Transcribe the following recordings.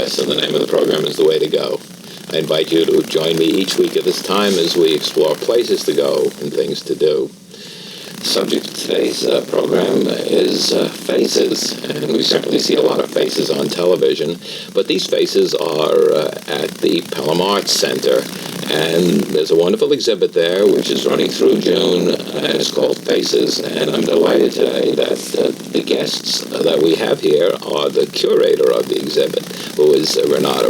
Liss, and the name of the program is The Way to Go. I invite you to join me each week at this time as we explore places to go and things to do. The subject of today's program is faces, and we certainly see a lot of faces on television, but these faces are at the Pelham Arts Center, and there's a wonderful exhibit there which is running through June, and it's called Faces, and I'm delighted today that the guests that we have here are the curator of the exhibit, who is Renata,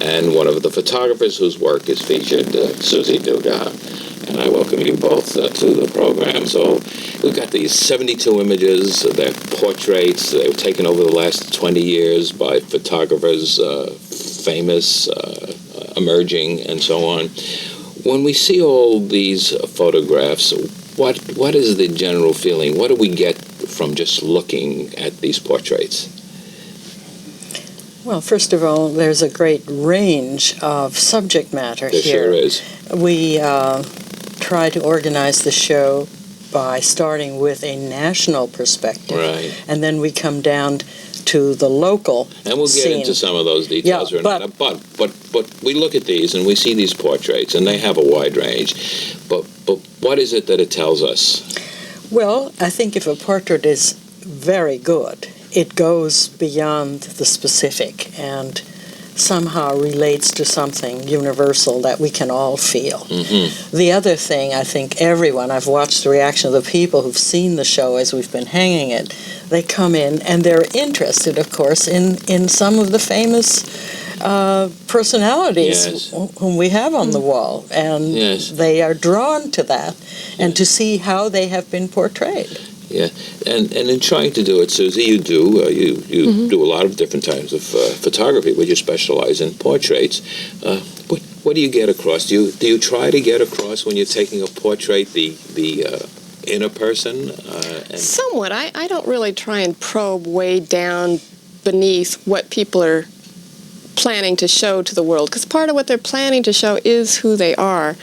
and one of the photographers whose work is featured, Susi Dugas. And I welcome you both to the program. So we've got these 72 images. They're portraits. They were taken over the last 20 years by photographers, famous, emerging, and so on. When we see all these photographs, what is the general feeling? What do we get from just looking at these portraits? Well, first of all, there's a great range of subject matter There here. sure is. We try to organize the show by starting with a national perspective. Right. And then we come down to the local And we'll get scene. into some of those details, Yeah, Renata. But we look at these and we see these portraits, and they have a wide range. But what is it that it tells us? Well, I think if a portrait is very good, it goes beyond the specific and somehow relates to something universal that we can all feel. Mm-hmm. The other thing, I think I've watched the reaction of the people who've seen the show as we've been hanging it. They come in and they're interested, of course, in some of the famous personalities Yes. whom we have on the wall. And Yes. they are drawn to that and to see how they have been portrayed. Yeah, and in trying to do it, Susi, you do a lot of different types of photography, but you specialize in portraits. What do you get across? Do you try to get across when you're taking a portrait the inner person? Somewhat. I don't really try and probe way down beneath what people are planning to show to the world, because part of what they're planning to show is who they are.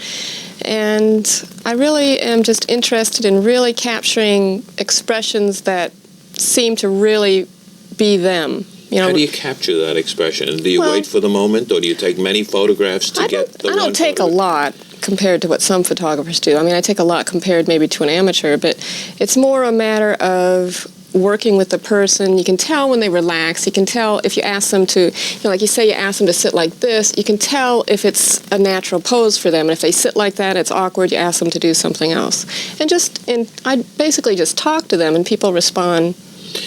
And I really am just interested in really capturing expressions that seem to really be them. How do you capture that expression? Do you wait for the moment, or do you take many photographs to get the one I don't take photograph? a lot compared to what some photographers do. I mean, I take a lot compared maybe to an amateur, but it's more a matter of working with the person. You can tell when they relax. You can tell if you ask them to, like you say, you ask them to sit like this, you can tell if it's a natural pose for them. And if they sit like that, it's awkward, you ask them to do something else. And I basically just talk to them, and people respond,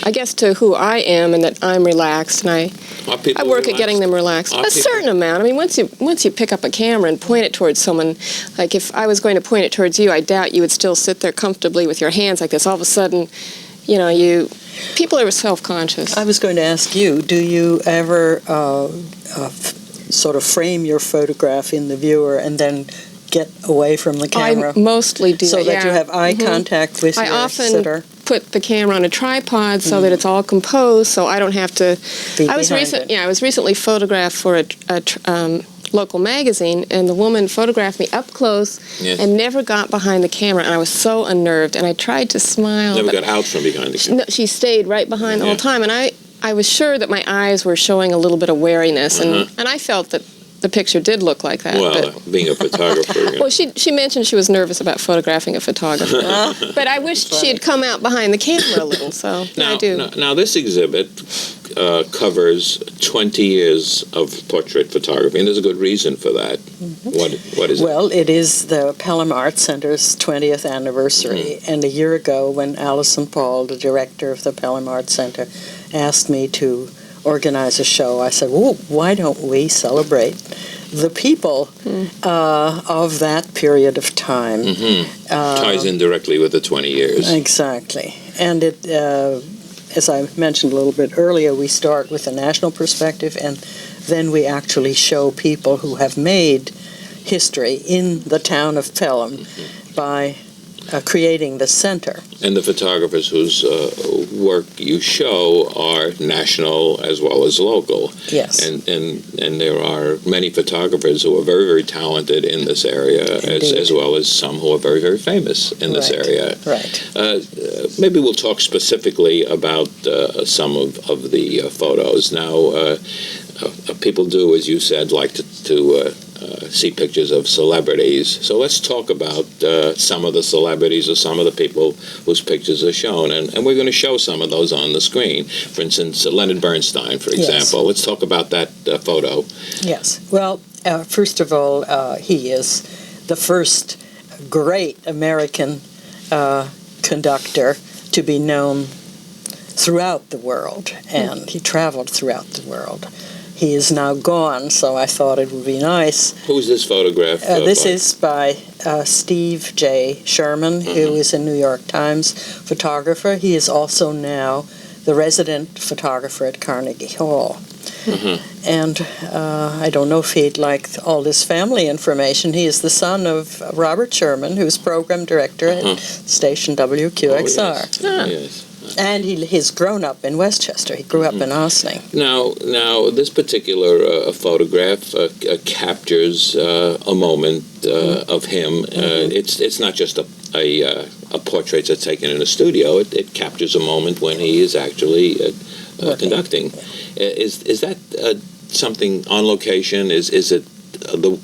I guess, to who I am and that I'm relaxed, and I work at getting them relaxed. A certain amount. I mean, once you pick up a camera and point it towards someone, like if I was going to point it towards you, I doubt you would still sit there comfortably with your hands like this. All of a sudden, people are self-conscious. I was going to ask you, do you ever sort of frame your photograph in the viewer and then get away from the camera? I mostly do so that you have eye contact with your sitter? I often put the camera on a tripod so that it's all composed, so I don't have to. I was recently photographed for a local magazine, and the woman photographed me up close and never got behind the camera, and I was so unnerved, and I tried to smile. Never got out from behind the camera. No, she stayed right behind the whole time, and I was sure that my eyes were showing a little bit of wariness, and I felt that the picture did look like that. Well, being a photographer. Well, she mentioned she was nervous about photographing a photographer. But I wished she had come out behind the camera a little, so I do. Now, this exhibit covers 20 years of portrait photography, and there's a good reason for that. What is it? Well, it is the Pelham Arts Center's 20th anniversary, and a year ago when Alison Paul, the director of the Pelham Arts Center, asked me to organize a show, I said, well, why don't we celebrate the people of that period of time? Ties in directly with the 20 years. Exactly. And it, as I mentioned a little bit earlier, we start with a national perspective, and then we actually show people who have made history in the town of Pelham by creating the center. And the photographers whose work you show are national as well as local. Yes. And there are many photographers who are very, very talented in this area, as well as some who are very, very famous in this area. Right. Maybe we'll talk specifically about some of the photos. Now, people do, as you said, like to see pictures of celebrities. So let's talk about some of the celebrities or some of the people whose pictures are shown. And we're going to show some of those on the screen. For instance, Leonard Bernstein, for example. Yes. Let's talk about that photo. Yes. Well, first of all, he is the first great American conductor to be known throughout the world. And he traveled throughout the world. He is now gone, so I thought it would be nice. Who's this photograph? This is by Steve J. Sherman, who is a New York Times photographer. He is also now the resident photographer at Carnegie Hall. And I don't know if he'd like all this family information. He is the son of Robert Sherman, who's program director at station WQXR. Oh, yes. And he's grown up in Westchester. He grew up in Ossining. Now, this particular photograph captures a moment of him. It's not just a portrait that's taken in a studio. It captures a moment when he is actually conducting. Is that something on location? Is it the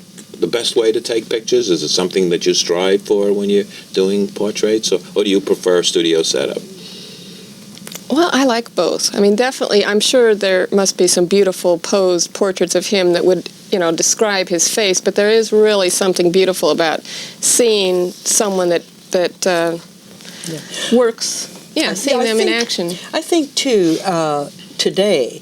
best way to take pictures? Is it something that you strive for when you're doing portraits, or do you prefer studio setup? Well, I like both. I mean, definitely, I'm sure there must be some beautiful posed portraits of him that would, describe his face, but there is really something beautiful about seeing someone that works. Yeah, seeing them in action. I think, too, today,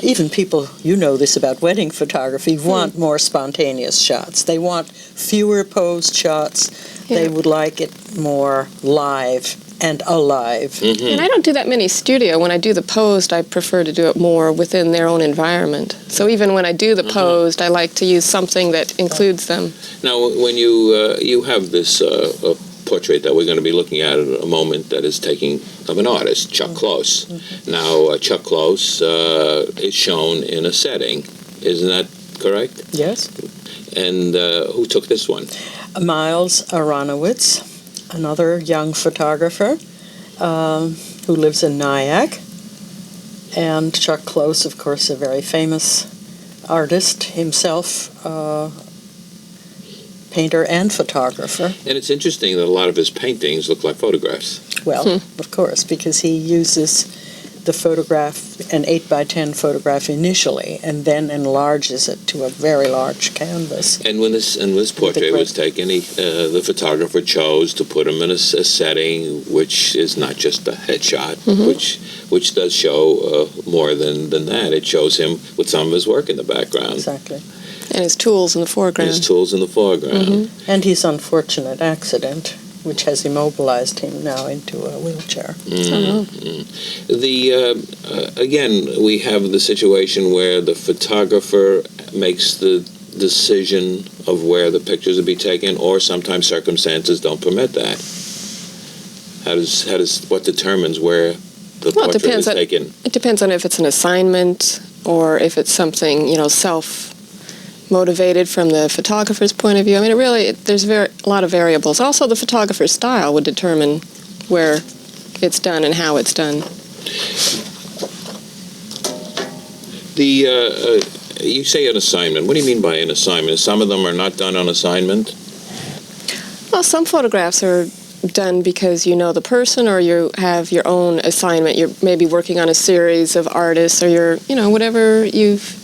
even people, you know this about wedding photography, want more spontaneous shots. They want fewer posed shots. Yeah. They would like it more live and alive. And I don't do that many studio. When I do the posed, I prefer to do it more within their own environment. So even when I do the posed, I like to use something that includes them. Now, when you have this portrait that we're going to be looking at in a moment that is taking of an artist, Chuck Close. Now, Chuck Close is shown in a setting. Isn't that correct? Yes. And who took this one? Miles Aronowitz, another young photographer who lives in Nyack. And Chuck Close, of course, a very famous artist himself, painter and photographer. And it's interesting that a lot of his paintings look like photographs. Well, of course, because he uses the photograph, an 8x10 photograph initially, and then enlarges it to a very large canvas. And when this portrait was taken, the photographer chose to put him in a setting which is not just a headshot, which does show more than that. It shows him with some of his work in the background. Exactly. And his tools in the foreground. And his unfortunate accident, which has immobilized him now into a wheelchair. Again, we have the situation where the photographer makes the decision of where the pictures will be taken, or sometimes circumstances don't permit that. What determines where the portrait is taken? It depends on if it's an assignment or if it's something, self-motivated from the photographer's point of view. I mean, there's a lot of variables. Also, the photographer's style would determine where it's done and how it's done. You say an assignment. What do you mean by an assignment? Some of them are not done on assignment? Well, some photographs are done because you know the person, or you have your own assignment. You're maybe working on a series of artists, or whatever you've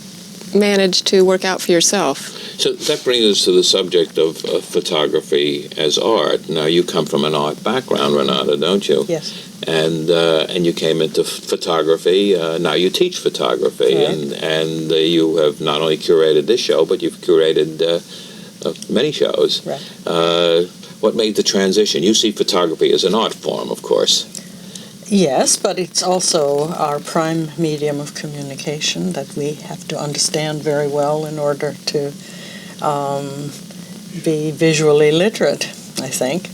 managed to work out for yourself. So that brings us to the subject of photography as art. Now, you come from an art background, Renata, don't you? Yes. And you came into photography. Now you teach photography, right. and you have not only curated this show, but you've curated many shows. Right. What made the transition? You see photography as an art form, of course. Yes, but it's also our prime medium of communication that we have to understand very well in order to be visually literate, I think.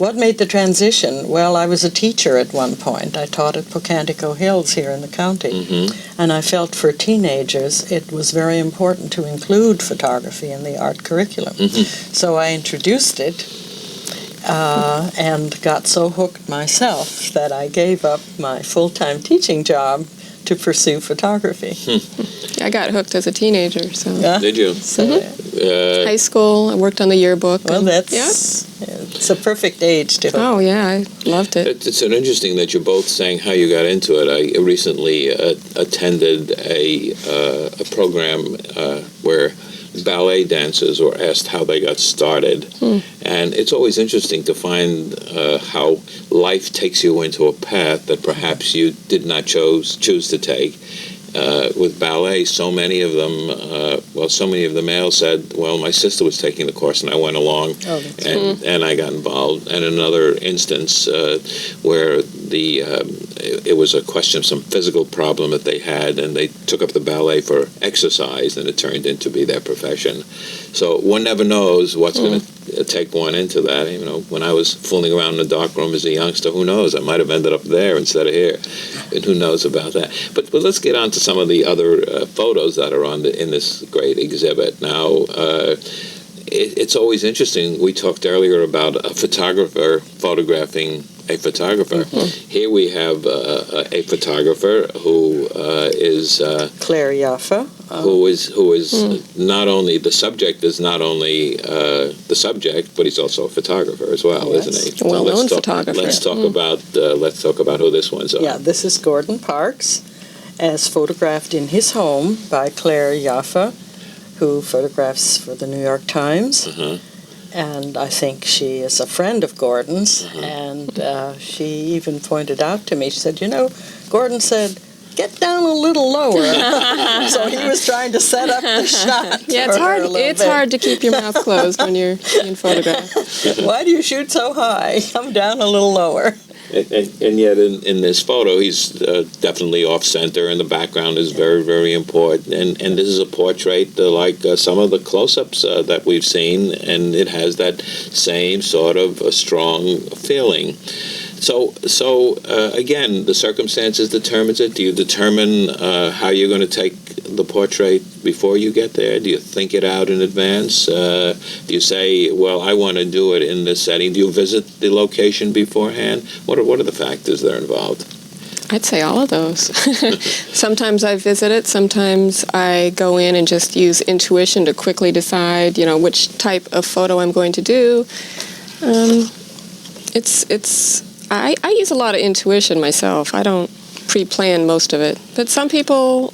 What made the transition? Well, I was a teacher at one point. I taught at Pocantico Hills here in the county. And I felt for teenagers it was very important to include photography in the art curriculum. So I introduced it and got so hooked myself that I gave up my full-time teaching job to pursue photography. I got hooked as a teenager. So Did you? high school, I worked on the yearbook. Well, and- it's a perfect age to hook. Oh, yeah, I loved it. It's an interesting that you're both saying how you got into it. I recently attended a program where ballet dancers were asked how they got started. And it's always interesting to find how life takes you into a path that perhaps you did not choose to take. With ballet, so many of the males said, well, my sister was taking the course and I went along and I got involved. And another instance where it was a question of some physical problem that they had, and they took up the ballet for exercise, and it turned into be their profession. So one never knows what's going to take one into that. You know, when I was fooling around in the darkroom as a youngster, who knows? I might have ended up there instead of here, and who knows about that. But let's get on to some of the other photos that are in this great exhibit. Now, it's always interesting. We talked earlier about a photographer photographing a photographer. Here we have a photographer who is Claire Jaffe. who is not only the subject is not only the subject, but he's also a photographer as well, Yes. isn't he? A well-known Let's talk- photographer. Let's talk about who this one's on. Yeah, this is Gordon Parks, as photographed in his home by Claire Jaffe, who photographs for the New York Times. And I think she is a friend of Gordon's, and she even pointed out to me, she said, Gordon said, get down a little lower. So he was trying to set up the shot. Yeah, it's for her hard. a little It's bit. hard to keep your mouth closed when you're being photographed. Why do you shoot so high? Come down a little lower. And yet in this photo, he's definitely off-center, and the background is very, very important. And this is a portrait like some of the close-ups that we've seen, and it has that same sort of a strong feeling. So again, the circumstances determines it. Do you determine how you're going to take the portrait before you get there? Do you think it out in advance? Do you say, well, I want to do it in this setting? Do you visit the location beforehand? What are the factors that are involved? I'd say all of those. Sometimes I visit it. Sometimes I go in and just use intuition to quickly decide, which type of photo I'm going to do. I use a lot of intuition myself. I don't pre-plan most of it. But some people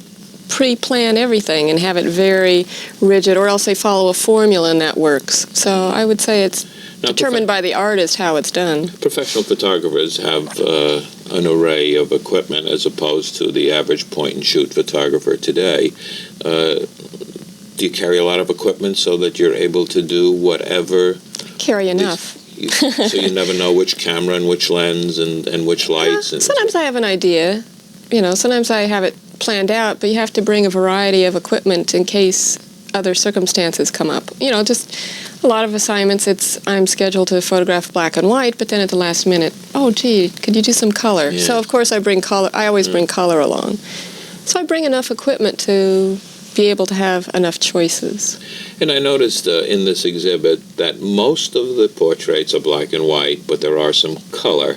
pre-plan everything and have it very rigid, or else they follow a formula and that works. So I would say it's determined by the artist how it's done. Professional photographers have an array of equipment as opposed to the average point-and-shoot photographer today. Do you carry a lot of equipment so that you're able to do whatever? Carry enough. So you never know which camera and which lens and which lights. And sometimes I have an idea. Sometimes I have it planned out, but you have to bring a variety of equipment in case other circumstances come up. Just a lot of assignments, I'm scheduled to photograph black and white, but then at the last minute, oh, gee, could you do some color? Yeah. So, of course, I bring color. I always bring color along. So I bring enough equipment to be able to have enough choices. And I noticed in this exhibit that most of the portraits are black and white, but there are some color.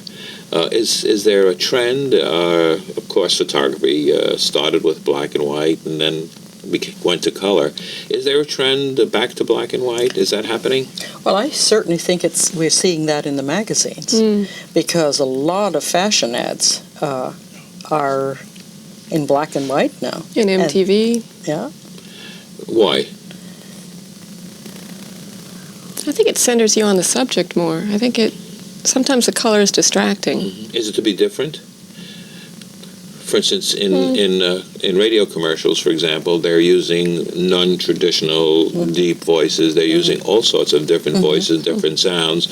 Is there a trend? Of course, photography started with black and white and then went to color. Is there a trend back to black and white? Is that happening? Well, I certainly think we're seeing that in the magazines, because a lot of fashion ads are in black and white now. In MTV. Yeah. Why? I think it centers you on the subject more. I think sometimes the color is distracting. Is it to be different? For instance, in radio commercials, for example, they're using non-traditional deep voices. They're using all sorts of different voices, different sounds,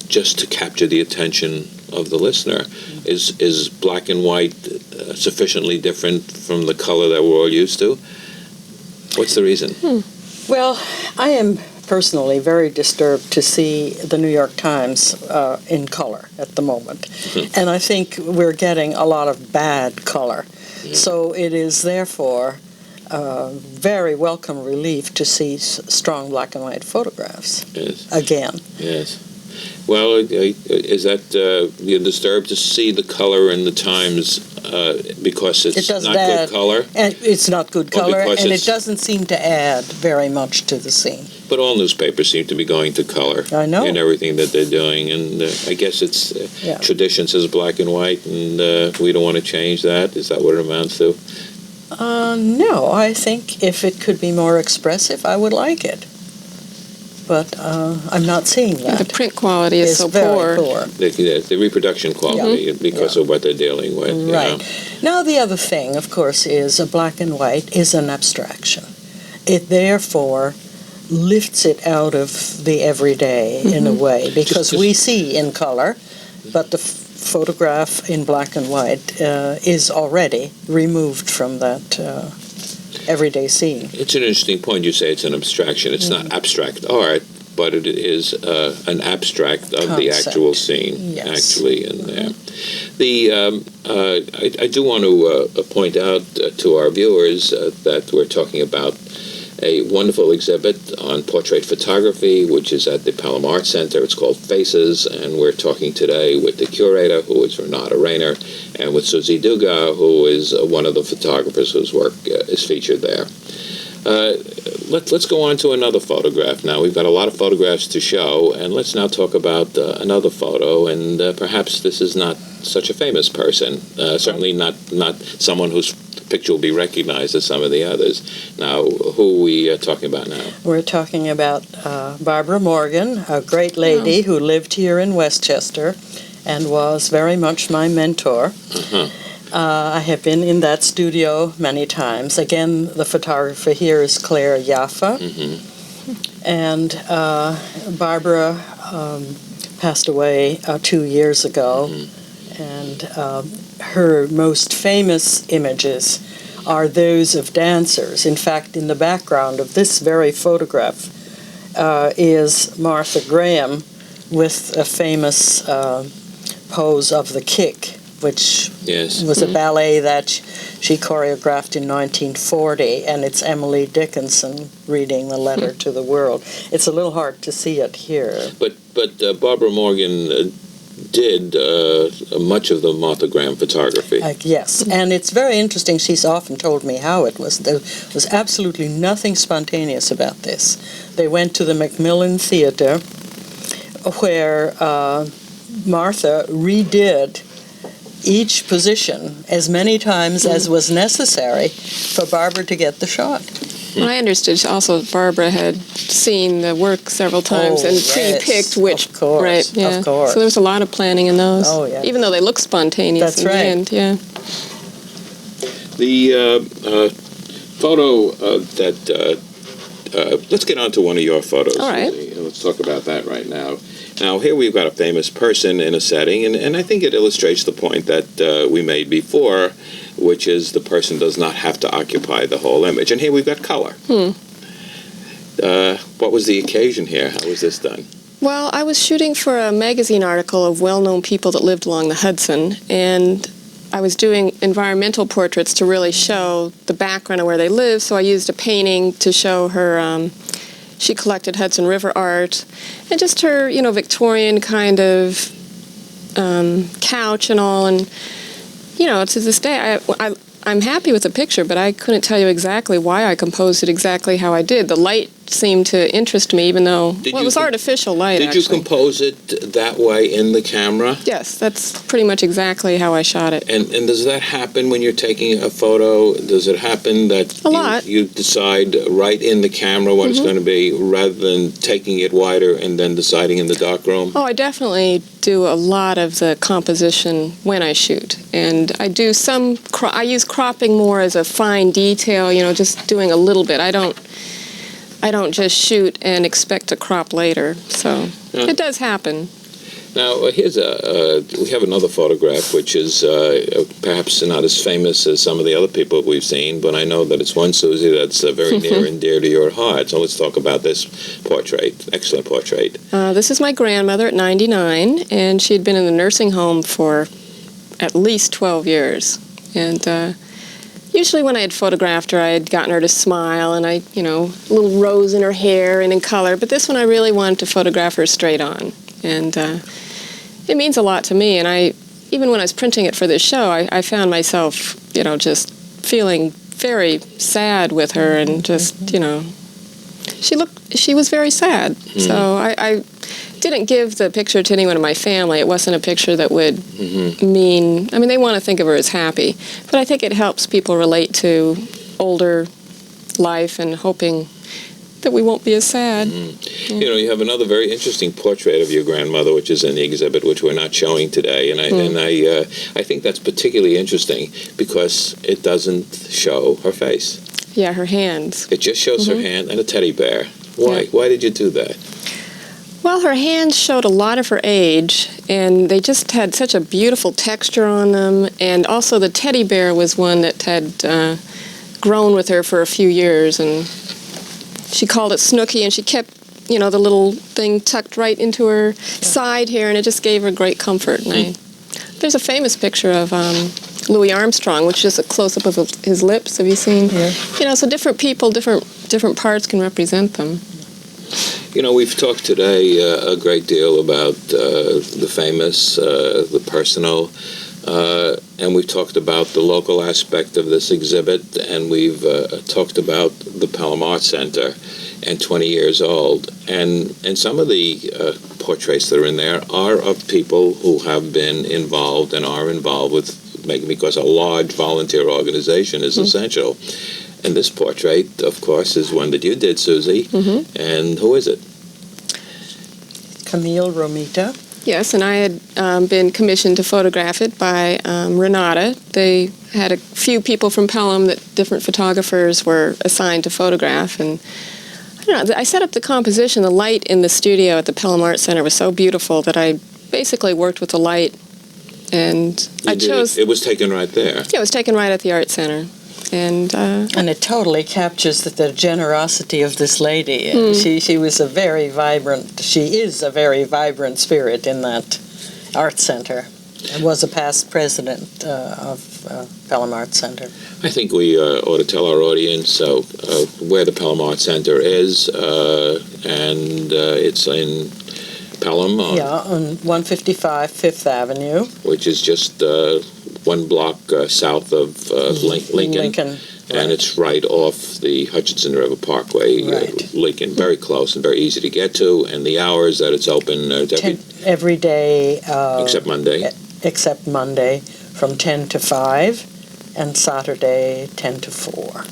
just to capture the attention of the listener. Is black and white sufficiently different from the color that we're all used to? What's the reason? Well, I am personally very disturbed to see the New York Times in color at the moment. And I think we're getting a lot of bad color. So it is therefore very welcome relief to see strong black and white photographs again. Yes. Well, is that you're disturbed to see the color in the Times because it's not good color? And it's not good color, and it doesn't seem to add very much to the scene. But all newspapers seem to be going to color. I know. In everything that they're doing, and I guess it's tradition says black and white, and we don't want to change that. Is that what it amounts to? No, I think if it could be more expressive, I would like it. But I'm not seeing that. The print quality is so very poor. The reproduction quality because of what they're dealing with. Right. Now, the other thing, of course, is a black and white is an abstraction. It therefore lifts it out of the everyday in a way, because we see in color, but the photograph in black and white is already removed from that everyday scene. It's an interesting point. You say it's an abstraction. It's not abstract art, but it is an abstract of the actual scene, actually, in there. I do want to point out to our viewers that we're talking about a wonderful exhibit on portrait photography, which is at the Pelham Art Center. It's called Faces, and we're talking today with the curator, who is Renata, and with Susi Dugas, who is one of the photographers whose work is featured there. Let's go on to another photograph now. We've got a lot of photographs to show, and let's now talk about another photo, and perhaps this is not such a famous person, certainly not someone whose picture will be recognized as some of the others. Now, who are we talking about now? We're talking about Barbara Morgan, a great lady who lived here in Westchester and was very much my mentor. I have been in that studio many times. Again, the photographer here is Claire Jaffa. And Barbara passed away 2 years ago. And her most famous images are those of dancers. In fact, in the background of this very photograph is Martha Graham with a famous pose of the kick, which was a ballet that she choreographed in 1940, and it's Emily Dickinson reading the letter to the world. It's a little hard to see it here. But Barbara Morgan did much of the Martha Graham photography. Yes, and it's very interesting. She's often told me how it was. There was absolutely nothing spontaneous about this. They went to the Macmillan Theater, where Martha redid each position as many times as was necessary for Barbara to get the shot. I understood also Barbara had seen the work several times and pre-picked which. Of course, of course. So there was a lot of planning in those. Oh, yeah. Even though they look spontaneous in the end, The photo let's get on to one of your photos. All right. Let's talk about that right now. Now, here we've got a famous person in a setting, and I think it illustrates the point that we made before, which is the person does not have to occupy the whole image. And here we've got color. What was the occasion here? How was this done? Well, I was shooting for a magazine article of well-known people that lived along the Hudson, and I was doing environmental portraits to really show the background of where they lived, so I used a painting to show her. She collected Hudson River art, and just her, Victorian kind of couch and all, and to this day, I'm happy with the picture, but I couldn't tell you exactly why I composed it exactly how I did. The light seemed to interest me, even though it was artificial light. Did you compose it that way in the camera? Yes, that's pretty much exactly how I shot it. And does that happen when you're taking a photo? Does it happen that a lot. You decide right in the camera what it's going to be, rather than taking it wider and then deciding in the darkroom? Oh, I definitely do a lot of the composition when I shoot, and I do I use cropping more as a fine detail, just doing a little bit. I don't just shoot and expect to crop later, so it does happen. Now, we have another photograph, which is perhaps not as famous as some of the other people we've seen, but I know that it's one, Susie, that's very near and dear to your heart. So let's talk about this portrait. Excellent portrait. This is my grandmother at 99, and she'd been in the nursing home for at least 12 years. And usually when I had photographed her, I had gotten her to smile, and a little rose in her hair and in color. But this one, I really wanted to photograph her straight on. And it means a lot to me. And even when I was printing it for this show, I found myself, just feeling very sad with her, and just, she was very sad. Mm-hmm. So I didn't give the picture to anyone in my family. It wasn't a picture that would mean, they want to think of her as happy. But I think it helps people relate to older life and hoping that we won't be as sad. Yeah. You have another very interesting portrait of your grandmother, which is in the exhibit, which we're not showing today, and I think that's particularly interesting because it doesn't show her face. Yeah, her hands. It just shows her hand and a teddy bear. Why? Yeah. Why did you do that? Well, her hands showed a lot of her age, and they just had such a beautiful texture on them, and also the teddy bear was one that had grown with her for a few years, and she called it Snooky, and she kept, the little thing tucked right into her side here, and it just gave her great comfort. And there's a famous picture of Louis Armstrong, which is a close-up of his lips. Have you seen? Yeah. So different people, different parts can represent them. We've talked today a great deal about the famous, the personal, and we've talked about the local aspect of this exhibit, and we've talked about the Pelham Art Center and 20 years old. And some of the portraits that are in there are of people who have been involved and are involved with making, because a large volunteer organization is essential. And this portrait, of course, is one that you did, Susie. And who is it? Camille Romita. Yes, and I had been commissioned to photograph it by Renata. They had a few people from Pelham that different photographers were assigned to photograph, and I set up the composition. The light in the studio at the Pelham Art Center was so beautiful that I basically worked with the light, and It was taken right there. Yeah, it was taken right at the Art Center. And it totally captures the generosity of this lady. And she was she is a very vibrant spirit in that art center, and was a past president of Pelham Art Center. I think we ought to tell our audience where the Pelham Art Center is, and it's in Pelham. On 155 Fifth Avenue. Which is just one block south of Lincoln. And it's right off the Hutchinson River Parkway, Lincoln. Very close and very easy to get to. And the hours that it's open every day. Except Monday. Except Monday, from 10 to 5, and Saturday, 10 to 4.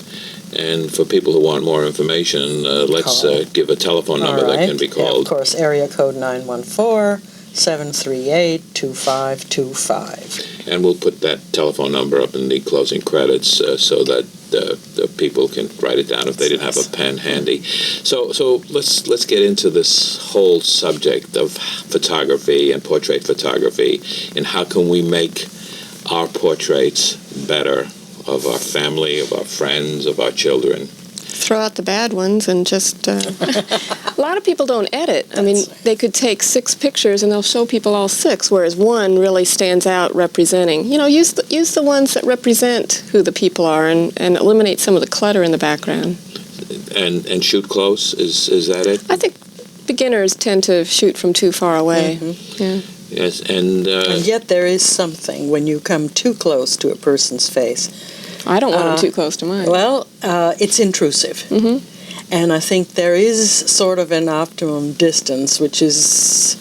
And for people who want more information, let's give a telephone number that can be called. Yeah, of course, area code 914-738-2525. And we'll put that telephone number up in the closing credits so that the people can write it down if they didn't have a pen handy. So let's get into this whole subject of photography and portrait photography, and how can we make our portraits better of our family, of our friends, of our children. Throw out the bad ones and just... a lot of people don't edit. They could take 6 pictures and they'll show people all 6, whereas one really stands out representing. Use the ones that represent who the people are, and eliminate some of the clutter in the background. And shoot close, is that it? I think beginners tend to shoot from too far away. Yeah. Yes, and yet there is something when you come too close to a person's face. I don't want them too close to mine. Well, it's intrusive. And I think there is sort of an optimum distance, which is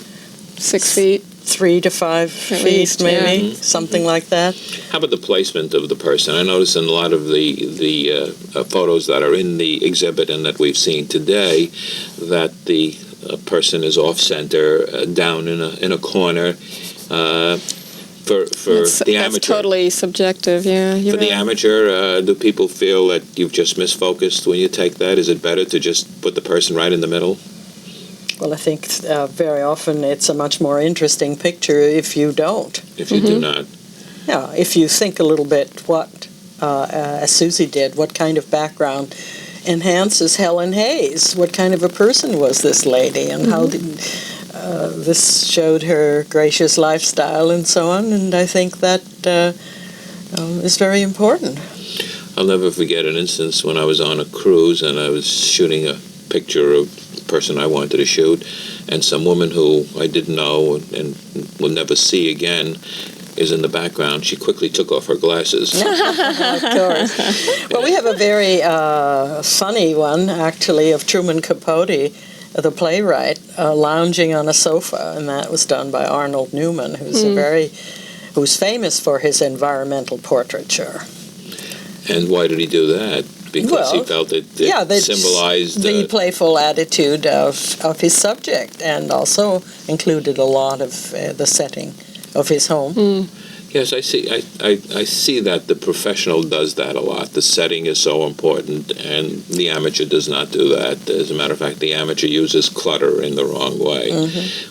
6 feet. 3 to 5 feet, least, maybe, something like that. How about the placement of the person? I notice in a lot of the photos that are in the exhibit and that we've seen today that the person is off-center, down in a corner. For the amateur. That's totally subjective, yeah. For the amateur, do people feel that you've just misfocused when you take that? Is it better to just put the person right in the middle? Well, I think very often it's a much more interesting picture if you don't. If you do not. Yeah, if you think a little bit what, as Susie did, what kind of background enhances Helen Hayes? What kind of a person was this lady, and how did this showed her gracious lifestyle and so on? And I think that is very important. I'll never forget an instance when I was on a cruise and I was shooting a picture of the person I wanted to shoot, and some woman who I didn't know and will never see again is in the background. She quickly took off her glasses. Of course. Well, we have a very funny one, actually, of Truman Capote, the playwright, lounging on a sofa, and that was done by Arnold Newman, who's famous for his environmental portraiture. And why did he do that? Because he felt it symbolized the playful attitude of his subject, and also included a lot of the setting of his home. Yes, I see. I see that the professional does that a lot. The setting is so important, and the amateur does not do that. As a matter of fact, the amateur uses clutter in the wrong way.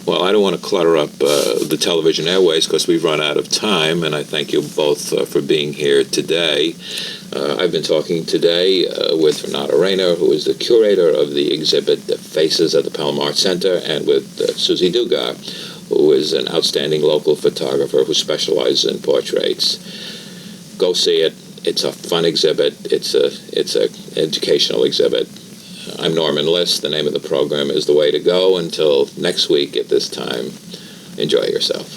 Well, I don't want to clutter up the television airways because we've run out of time, and I thank you both for being here today. I've been talking today with Renata Rayner, who is the curator of the exhibit Faces at the Pelham Art Center, and with Susi Dugas, who is an outstanding local photographer who specializes in portraits. Go see it. It's a fun exhibit. It's an educational exhibit. I'm Norman Liss. The name of the program is The Way to Go. Until next week at this time, enjoy yourself.